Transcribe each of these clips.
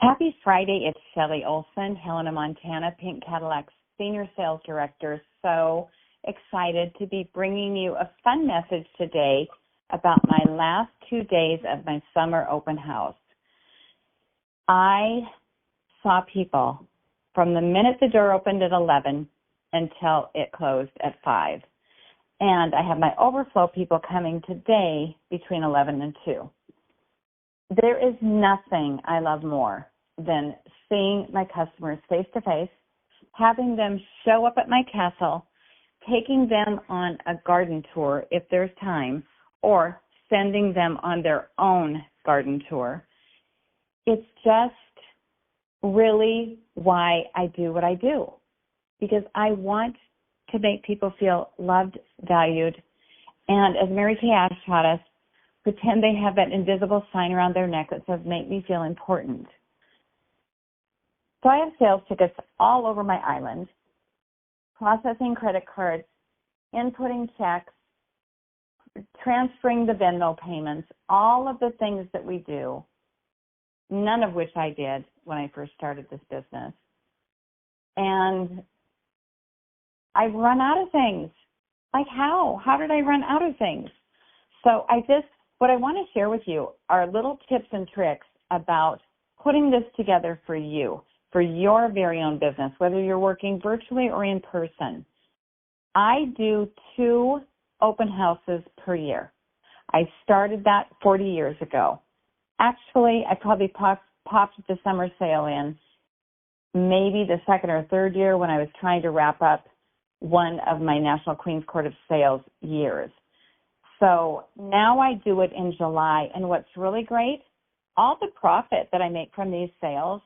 Happy Friday. It's Shelley Olson, Helena, Montana, Pink Cadillac's Senior Sales Director. So excited to be bringing you a fun message today about my last 2 days of my summer open house. I saw people from the minute the door opened at 11 until it closed at 5. And I have my overflow people coming today between 11 and 2. There is nothing I love more than seeing my customers face to face, having them show up at my castle, taking them on a garden tour if there's time, or sending them on their own garden tour. It's just really why I do what I do, because I want to make people feel loved, valued, and as Mary Kay Ash taught us, pretend they have that invisible sign around their neck that says, make me feel important. So I have sales tickets all over my island, processing credit cards, inputting checks, transferring the Venmo payments, all of the things that we do, none of which I did when I first started this business. And I've run out of things. Like how? How did I run out of things? So what I want to share with you are little tips and tricks about putting this together for you, for your very own business, whether you're working virtually or in person. I do 2 open houses per year. I started that 40 years ago. Actually, I probably popped the summer sale in maybe the 2nd or 3rd year when I was trying to wrap up one of my National Queen's Court of Sales years. So now I do it in July, and what's really great, all the profit that I make from these sales,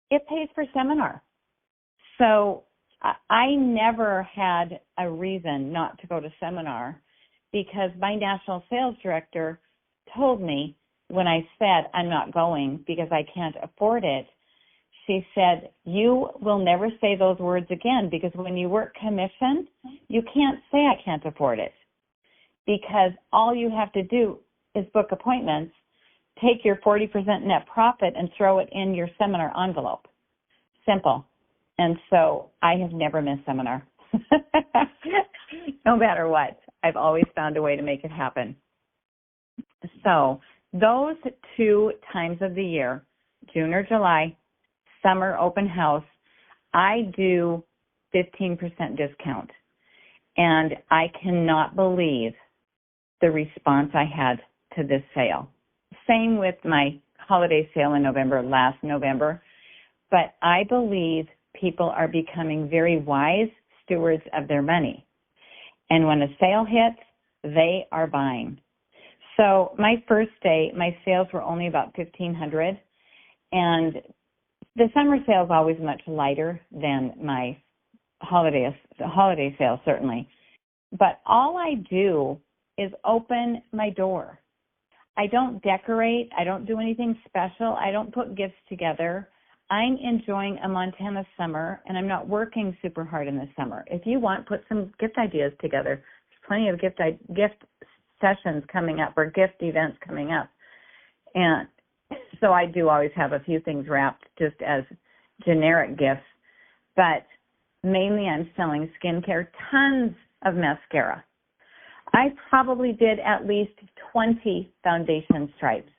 it pays for seminar. So I never had a reason not to go to seminar because my national sales director told me when I said I'm not going because I can't afford it, she said, you will never say those words again because when you work commission, you can't say I can't afford it. Because all you have to do is book appointments, take your 40% net profit and throw it in your seminar envelope. Simple. And so I have never missed seminar. No matter what, I've always found a way to make it happen. So those 2 times of the year, June or July, summer open house, I do 15% discount. And I cannot believe the response I had to this sale. Same with my holiday sale in last November. But I believe people are becoming very wise stewards of their money. And when a sale hits, they are buying. So my first day, my sales were only about $1,500. And the summer sale is always much lighter than my holiday sale, certainly. But all I do is open my door. I don't decorate. I don't do anything special. I don't put gifts together. I'm enjoying a Montana summer, and I'm not working super hard in the summer. If you want, put some gift ideas together. There's plenty of gift sessions coming up or gift events coming up. And so I do always have a few things wrapped just as generic gifts. But mainly I'm selling skincare, tons of mascara. I probably did at least 20 foundation stripes,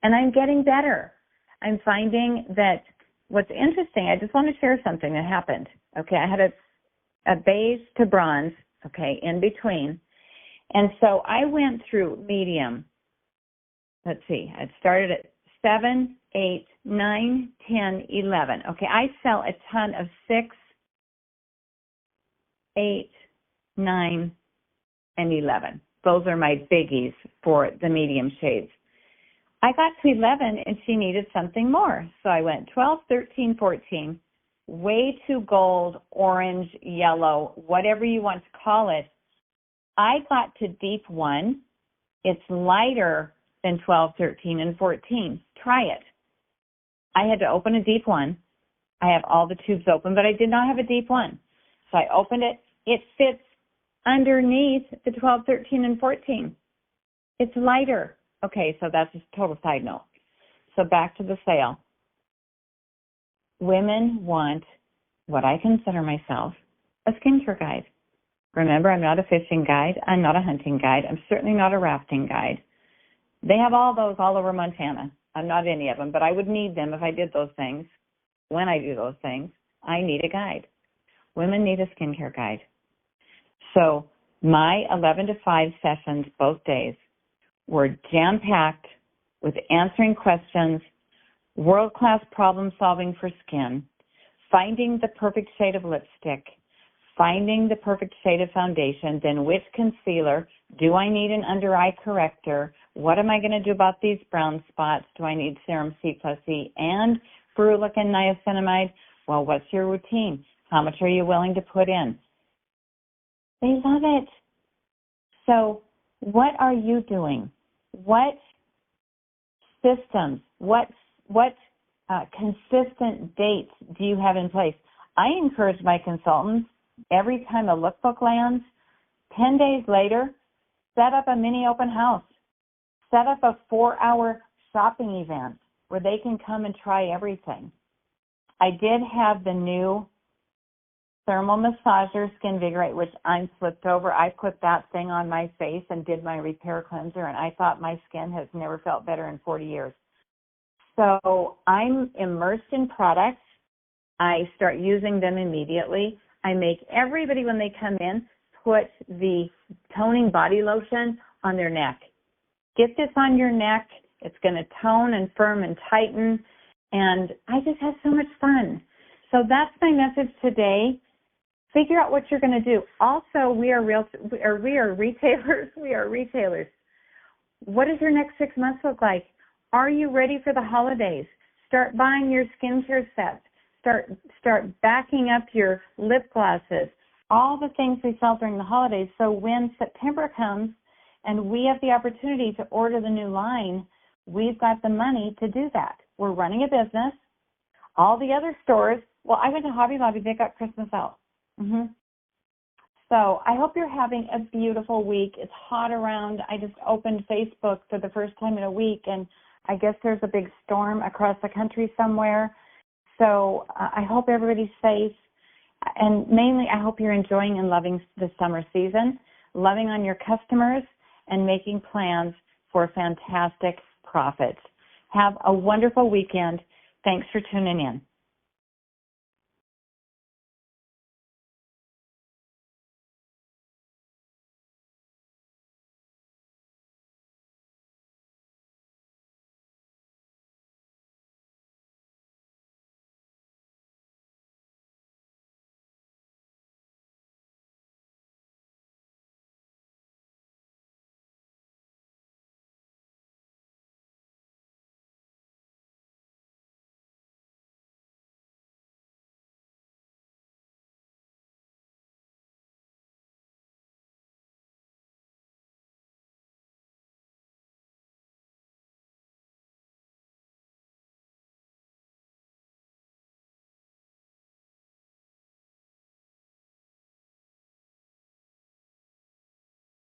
and I'm getting better. I'm finding that what's interesting, I just want to share something that happened. Okay, I had a beige to bronze, okay, in between, and so I went through medium. Let's see, I started at 7, 8, 9, 10, 11. Okay, I sell a ton of 6, 8, 9, and 11. Those are my biggies for the medium shades. I got to 11 and she needed something more. So I went 12, 13, 14, way too gold, orange, yellow, whatever you want to call it. I got to deep 1. It's lighter than 12, 13, and 14. Try it. I had to open a deep 1. I have all the tubes open, but I did not have a deep 1. So I opened it. It fits underneath the 12, 13, and 14. It's lighter. Okay, so that's just a total side note. So back to the sale. women want what I consider myself a skincare guide. Remember, I'm not a fishing guide. I'm not a hunting guide. I'm certainly not a rafting guide. They have all those all over Montana. I'm not any of them, but I would need them if I did those things. When I do those things, I need a guide. Women need a skincare guide. So my 11 to 5 sessions both days were jam-packed with answering questions, world-class problem solving for skin, finding the perfect shade of lipstick, finding the perfect shade of foundation, then which concealer, do I need an under-eye corrector, what am I going to do about these brown spots, do I need serum C plus E and ferulic and niacinamide? Well, what's your routine? How much are you willing to put in? They love it. So what are you doing? What systems, what consistent dates do you have in place? I encourage my consultants, every time a lookbook lands, 10 days later, set up a mini open house. Set up a 4-hour shopping event where they can come and try everything. I did have the new thermal massager Skinvigorate, which I'm flipped over. I put that thing on my face and did my repair cleanser, and I thought my skin has never felt better in 40 years. So I'm immersed in products. I start using them immediately. I make everybody, when they come in, put the toning body lotion on their neck. Get this on your neck. It's going to tone and firm and tighten. And I just have so much fun. So that's my message today. Figure out what you're going to do. Also, we are retailers. We are retailers. What does your next 6 months look like? Are you ready for the holidays? Start buying your skincare sets. Start backing up your lip glosses. All the things we sell during the holidays. So when September comes and we have the opportunity to order the new line, we've got the money to do that. We're running a business. All the other stores, well, I went to Hobby Lobby, they got Christmas out. So I hope you're having a beautiful week. It's hot around. I just opened Facebook for the first time in a week, and I guess there's a big storm across the country somewhere. So I hope everybody's safe. And mainly, I hope you're enjoying and loving the summer season, loving on your customers, and making plans for fantastic profits. Have a wonderful weekend. Thanks for tuning in.